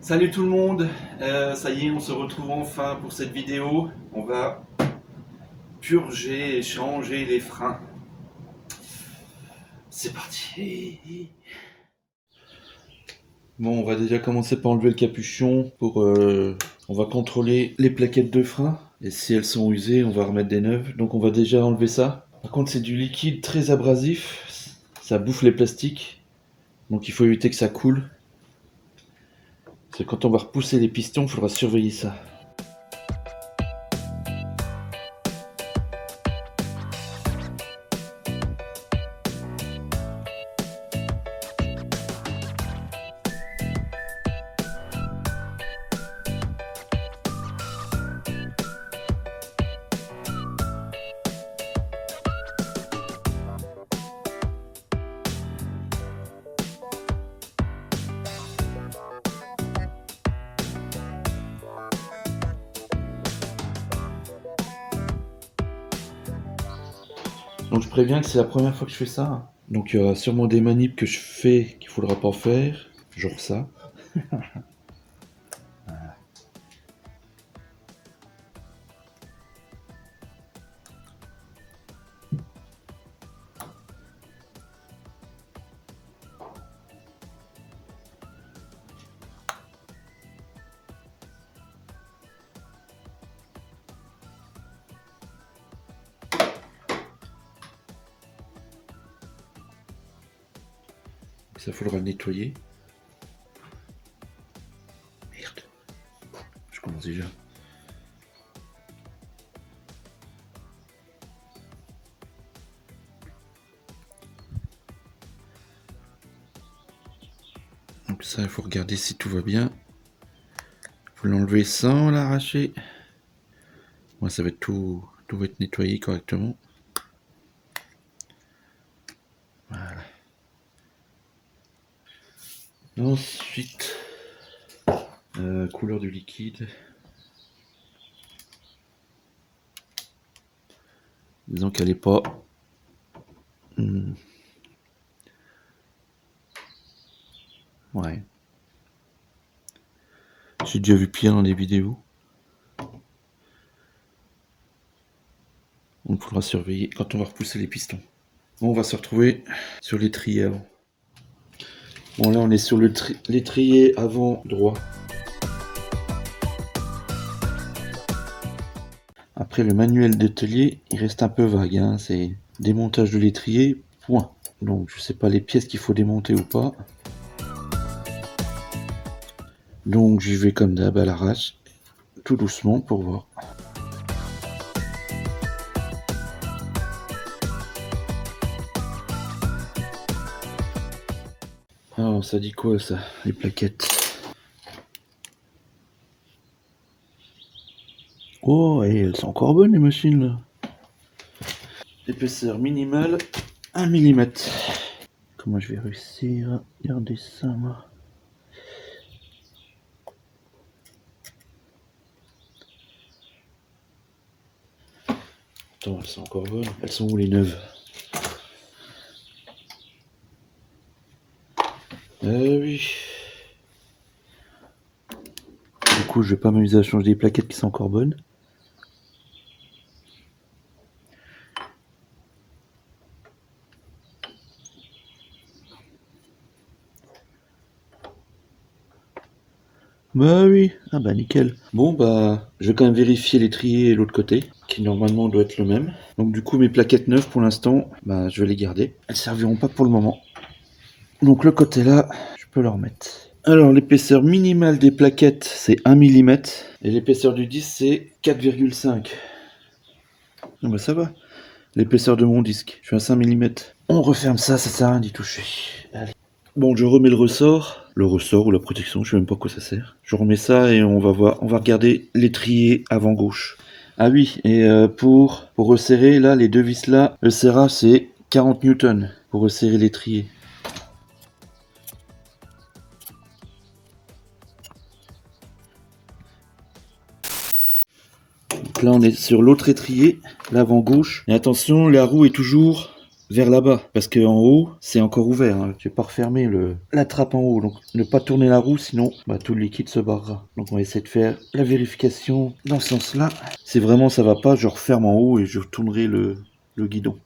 Salut tout le monde, ça y est, on se retrouve enfin pour cette vidéo. On va purger et changer les freins. C'est parti. Bon, on va déjà commencer par enlever le capuchon pour... on va contrôler les plaquettes de frein. Et si elles sont usées, on va remettre des neuves. Donc on va déjà enlever ça. Par contre, c'est du liquide très abrasif. Ça bouffe les plastiques. Donc il faut éviter que ça coule. Parce que quand on va repousser les pistons, il faudra surveiller ça. Donc je préviens que c'est la première fois que je fais ça. Donc il y aura sûrement des manips que je fais qu'il faudra pas faire. Genre ça. Ça faudra le nettoyer. Merde. Je commence déjà. Donc ça, il faut regarder si tout va bien. Il faut l'enlever sans l'arracher. Moi, ça va être tout va être nettoyé correctement. Voilà. Ensuite, couleur du liquide. Disons qu'elle est pas... Ouais. J'ai déjà vu pire dans les vidéos. On pourra surveiller quand on va repousser les pistons. Bon, on va se retrouver sur l'étrier avant. Bon, là on est sur l'étrier avant droit. Après, le manuel d'atelier, il reste un peu vague, hein. C'est démontage de l'étrier, point. Donc je sais pas les pièces qu'il faut démonter ou pas. Donc j'y vais comme d'hab à l'arrache, tout doucement pour voir. Alors ça dit quoi ça, les plaquettes? Oh, et elles sont encore bonnes les machines là. Épaisseur minimale, 1 mm. Comment je vais réussir à garder ça moi? Attends, elles sont encore bonnes. Elles sont où les neuves? Oui. Du coup, je vais pas m'amuser à changer des plaquettes qui sont encore bonnes. Bah oui, ah bah nickel. Bon bah, je vais quand même vérifier l'étrier et l'autre côté, qui normalement doit être le même. Donc du coup, mes plaquettes neuves pour l'instant, bah je vais les garder. Elles serviront pas pour le moment. Donc le côté là, je peux le remettre. Alors l'épaisseur minimale des plaquettes, c'est 1 mm. Et l'épaisseur du disque, c'est 4,5. Ah bah ça va. L'épaisseur de mon disque, je suis à 5 mm. On referme ça, ça sert à rien d'y toucher. Allez. Bon, je remets le ressort ou la protection, je sais même pas à quoi ça sert. Je remets ça et on va voir, on va regarder l'étrier avant gauche. Ah oui, et pour resserrer là, les deux vis là, le serrage c'est 40 Newton pour resserrer l'étrier. Donc là on est sur l'autre étrier, l'avant gauche. Et attention, la roue est toujours vers là-bas, parce qu'en haut, c'est encore ouvert. Hein. Je vais pas refermer la trappe en haut, donc ne pas tourner la roue, sinon tout le liquide se barrera. Donc on va essayer de faire la vérification dans ce sens-là. Si vraiment ça va pas, je referme en haut et je tournerai le guidon.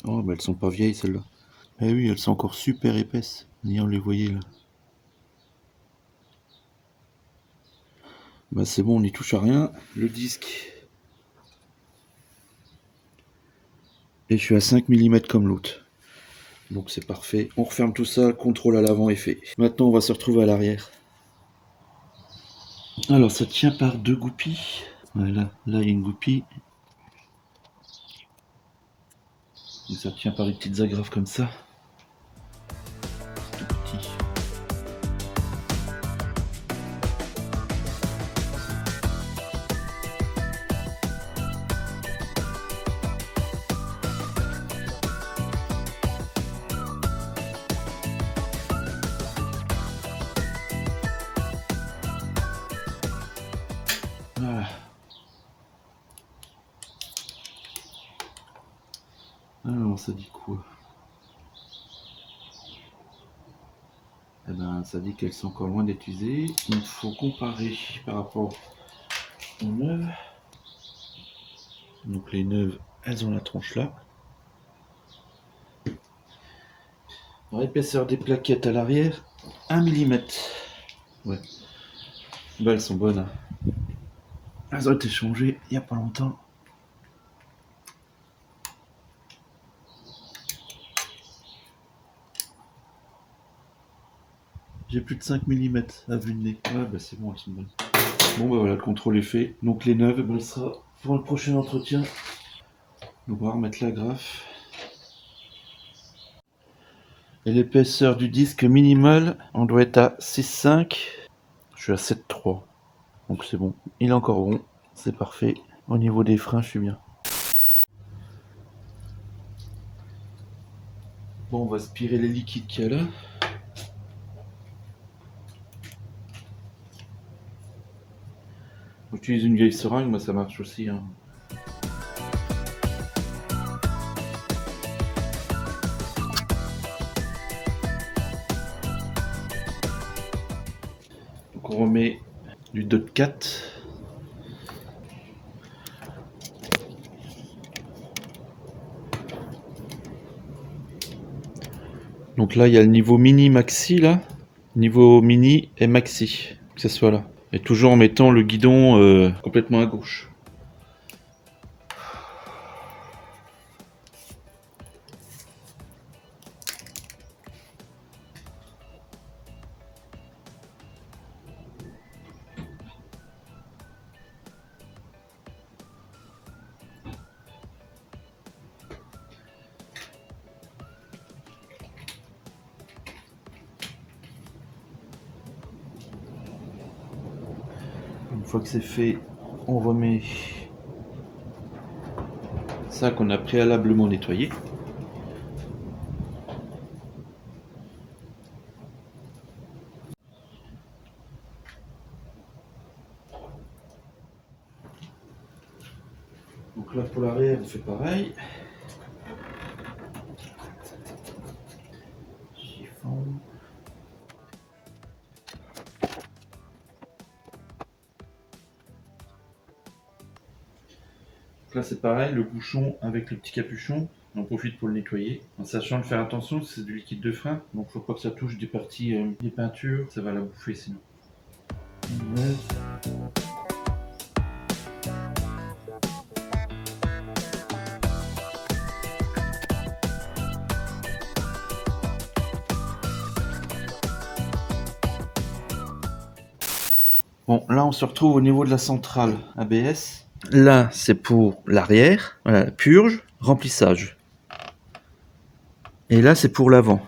Oh, bah elles sont pas vieilles celles-là. Eh oui, elles sont encore super épaisses. Et on les voyait là. Bah c'est bon, on n'y touche à rien. Le disque. Et je suis à 5 mm comme l'autre. Donc c'est parfait. On referme tout ça, contrôle à l'avant est fait. Maintenant on va se retrouver à l'arrière. Alors ça tient par 2 goupilles. Voilà, là il y a une goupille. Et ça tient par des petites agrafes comme ça. Tout petit. Voilà. Alors ça dit quoi? Eh ben ça dit qu'elles sont encore loin d'être usées. Il faut comparer par rapport aux neuves. Donc les neuves, elles ont la tronche là. Alors, l'épaisseur des plaquettes à l'arrière, 1 mm. Ouais. Bah, elles sont bonnes. Hein. Elles ont été changées il n'y a pas longtemps. J'ai plus de 5 mm à vue de nez. Ouais, bah c'est bon, elles sont bonnes. Bon, bah voilà, le contrôle est fait. Donc les neuves, bah, elle sera pour le prochain entretien. Donc on va remettre la grafe. Et l'épaisseur du disque minimal, on doit être à 6,5. Je suis à 7,3. Donc c'est bon. Il est encore rond. C'est parfait. Au niveau des freins, je suis bien. Bon, on va aspirer les liquides qu'il y a là. J'utilise une vieille seringue, moi ça marche aussi. Hein. Donc on remet du Dot 4. Donc là il y a le niveau mini maxi là. Niveau mini et maxi. Que ce soit là. Et toujours en mettant le guidon complètement à gauche. Une fois que c'est fait, on remet ça qu'on a préalablement nettoyé. Donc là pour l'arrière on fait pareil. Chiffon. Donc là c'est pareil, le bouchon avec le petit capuchon, on en profite pour le nettoyer, en sachant de faire attention, c'est du liquide de frein, donc faut pas que ça touche des parties des peintures, ça va la bouffer sinon. Bon, là on se retrouve au niveau de la centrale ABS. Là c'est pour l'arrière, voilà, purge, remplissage. Et là c'est pour l'avant.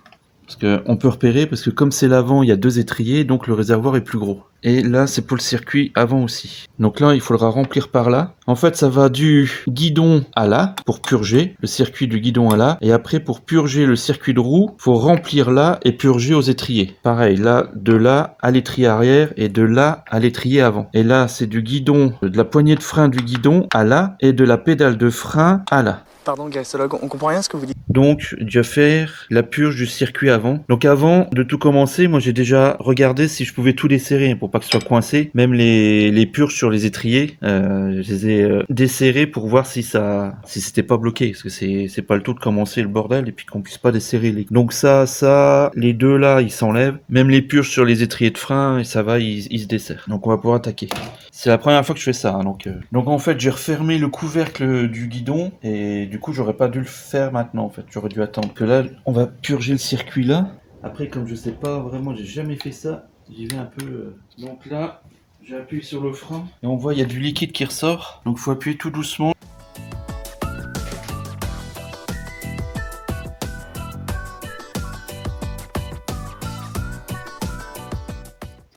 Parce qu'on peut repérer, parce que comme c'est l'avant, il y a 2 étriers, donc le réservoir est plus gros. Et là, c'est pour le circuit avant aussi. Donc là, il faudra remplir par là. En fait, ça va du guidon à là, pour purger le circuit du guidon à là. Et après, pour purger le circuit de roue, faut remplir là et purger aux étriers. Pareil, là, de là à l'étrier arrière et de là à l'étrier avant. Et là, c'est du guidon, de la poignée de frein du guidon à là et de la pédale de frein à là. Pardon, gastologue, on comprend rien à ce que vous dites. Donc, je vais faire la purge du circuit avant. Donc, avant de tout commencer, moi, j'ai déjà regardé si je pouvais tout desserrer pour pas que ce soit coincé. Même les purges sur les étriers, je les ai desserrés pour voir si c'était pas bloqué. Parce que c'est pas le tout de commencer le bordel et puis qu'on puisse pas desserrer les. Donc ça, les deux là, ils s'enlèvent. Même les purges sur les étriers de frein, et ça va, ils se desserrent. Donc, on va pouvoir attaquer. C'est la première fois que je fais ça, hein, donc en fait j'ai refermé le couvercle du guidon et du coup j'aurais pas dû le faire maintenant en fait, j'aurais dû attendre. Que là on va purger le circuit là. Après comme je sais pas vraiment, j'ai jamais fait ça, j'y vais un peu. Donc là j'appuie sur le frein et on voit il y a du liquide qui ressort, donc faut appuyer tout doucement.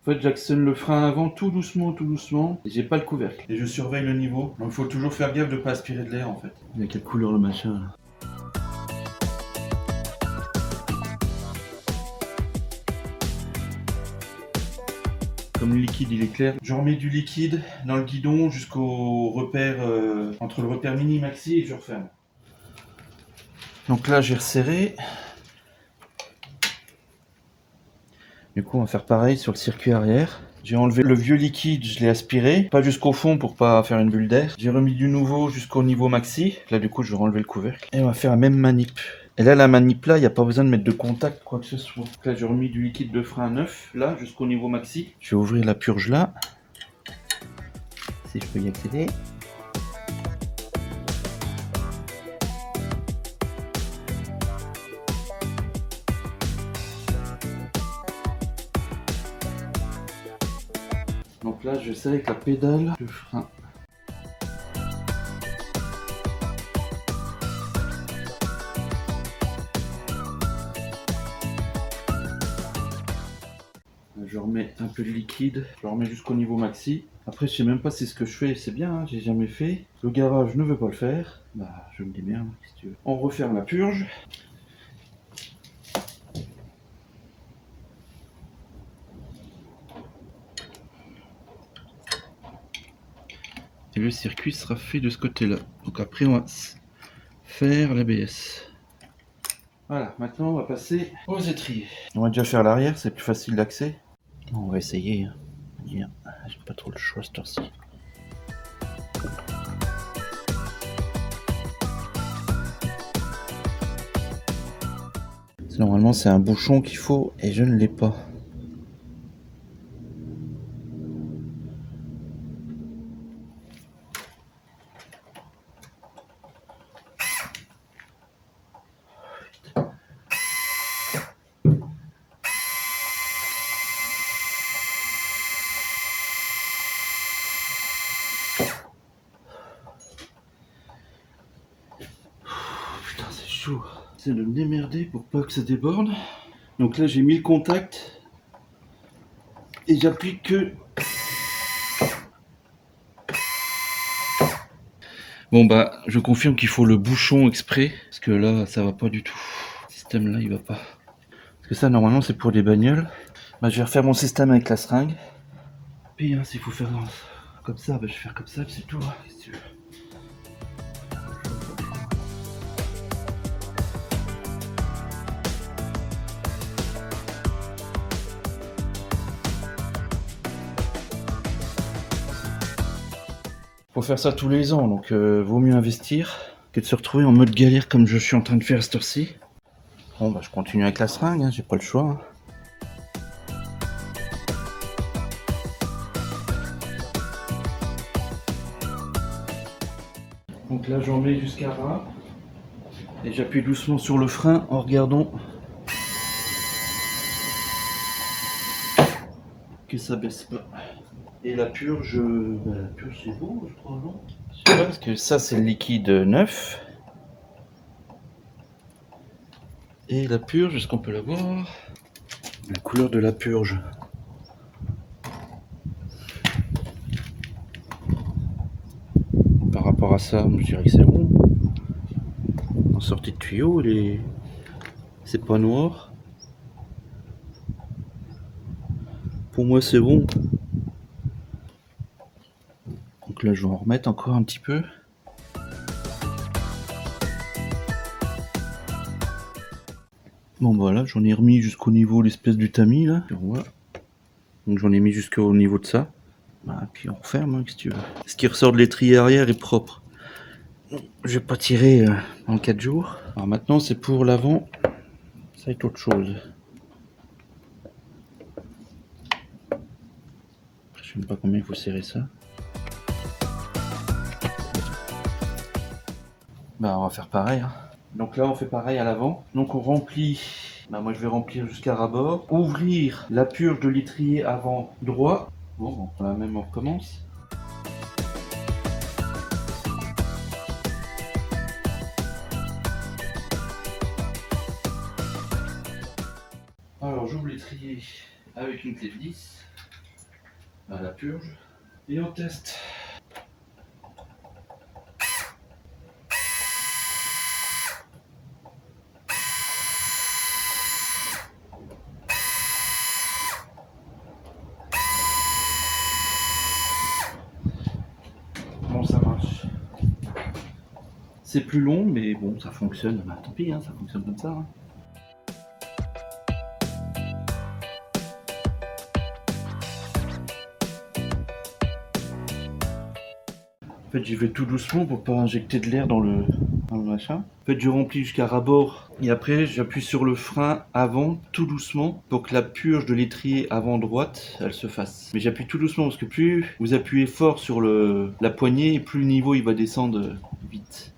En fait, j'actionne le frein avant tout doucement, et j'ai pas le couvercle. Et je surveille le niveau. Donc il faut toujours faire gaffe de pas aspirer de l'air en fait. Il y a quelle couleur le machin là? Comme le liquide il est clair, je remets du liquide dans le guidon jusqu'au repère, entre le repère mini maxi et je referme. Donc là j'ai resserré. Du coup on va faire pareil sur le circuit arrière. J'ai enlevé le vieux liquide, je l'ai aspiré, pas jusqu'au fond pour pas faire une bulle d'air. J'ai remis du nouveau jusqu'au niveau maxi. Là du coup je vais enlever le couvercle. Et on va faire la même manip. Et là la manip là, il n'y a pas besoin de mettre de contact quoi que ce soit. Donc là j'ai remis du liquide de frein neuf, là jusqu'au niveau maxi. Je vais ouvrir la purge là. Si je peux y accéder. Donc là, je serre avec la pédale de frein. Je remets un peu de liquide, je le remets jusqu'au niveau maxi. Après, je sais même pas si ce que je fais, c'est bien, hein, j'ai jamais fait. Le garage ne veut pas le faire. Bah, je me démerde, si tu veux. On referme la purge. Et le circuit sera fait de ce côté-là. Donc après, on va faire l'ABS. Voilà, maintenant on va passer aux étriers. On va déjà faire l'arrière, c'est plus facile d'accès. On va essayer. J'ai pas trop le choix cette heure-ci. Normalement c'est un bouchon qu'il faut et je ne l'ai pas. Putain c'est chaud. C'est de me démerder pour pas que ça déborde. Donc là j'ai mis le contact et j'appuie que. Bon bah je confirme qu'il faut le bouchon exprès parce que là ça va pas du tout. Le système là il va pas. Parce que ça normalement c'est pour des bagnoles. Bah je vais refaire mon système avec la seringue. Puis hein, s'il faut faire comme ça, bah, je vais faire comme ça, c'est tout. Hein, qu'est-ce que tu veux. Faut faire ça tous les ans, donc vaut mieux investir que de se retrouver en mode galère comme je suis en train de faire à cette heure-ci. Bon bah je continue avec la seringue, hein, j'ai pas le choix. Hein. Donc là j'en mets jusqu'à bas et j'appuie doucement sur le frein en regardant que ça baisse pas. Et la purge, c'est beau je crois, non? Parce que ça c'est le liquide neuf. Et la purge, est-ce qu'on peut la voir? La couleur de la purge. Par rapport à ça, je dirais que c'est bon. En sortie de tuyau, c'est pas noir. Pour moi, c'est bon. Donc là, je vais en remettre encore un petit peu. Bon, voilà, j'en ai remis jusqu'au niveau de l'espèce du tamis là. Tu vois. Donc j'en ai mis jusqu'au niveau de ça. Bah, puis on referme, hein, si tu veux. Ce qui ressort de l'étrier arrière est propre. Je vais pas tirer en 4 jours. Alors maintenant, c'est pour l'avant. Ça va être autre chose. Je sais même pas combien il faut serrer ça. Bah, on va faire pareil. Hein. Donc là, on fait pareil à l'avant. Donc on remplit. Bah, moi, je vais remplir jusqu'à ras-bord. Ouvrir la purge de l'étrier avant droit. Bon, là même on recommence. Alors j'ouvre l'étrier avec une clé de 10 à la purge et on teste. Bon, ça marche. C'est plus long, mais bon, ça fonctionne. Bah, tant pis, hein, ça fonctionne comme ça. Hein. En fait, j'y vais tout doucement pour pas injecter de l'air dans le machin. En fait, je remplis jusqu'à ras-bord et après, j'appuie sur le frein avant tout doucement pour que la purge de l'étrier avant droite, elle se fasse. Mais j'appuie tout doucement parce que plus vous appuyez fort sur la poignée, plus le niveau il va descendre vite.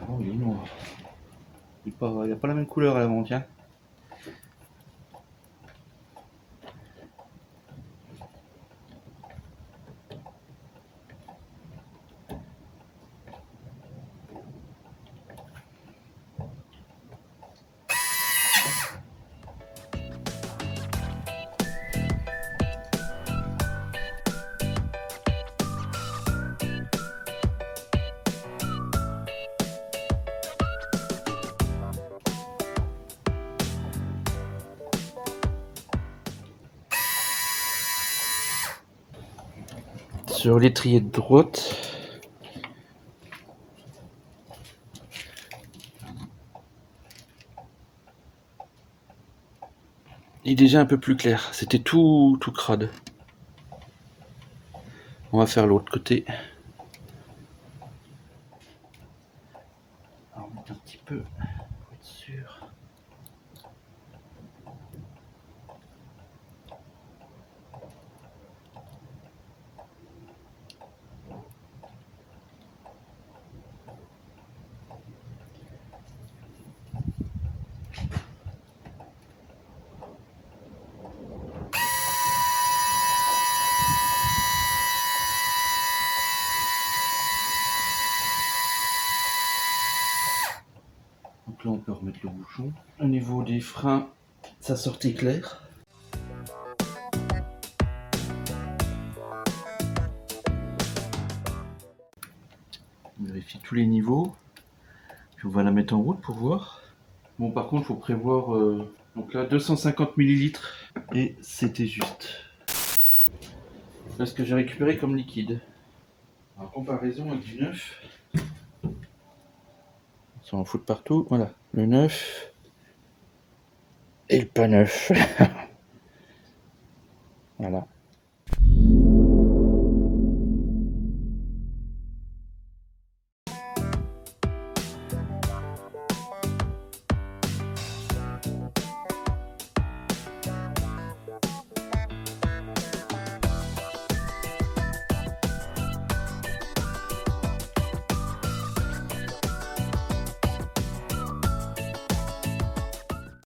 Oh, il est noir. Il a pas la même couleur à l'avant, tiens. Sur l'étrier de droite, il est déjà un peu plus clair. C'était tout crade. On va faire l'autre côté. On va mettre un petit peu pour être sûr. Donc là, on peut remettre le bouchon. Au niveau des freins, ça sortait clair. On vérifie tous les niveaux. Puis on va la mettre en route pour voir. Bon, par contre, il faut prévoir. Donc là, 250 ml. Et c'était juste. Là, ce que j'ai récupéré comme liquide. En comparaison avec du neuf. Ça en fout de partout. Voilà. Le neuf. Et le pas neuf. Voilà.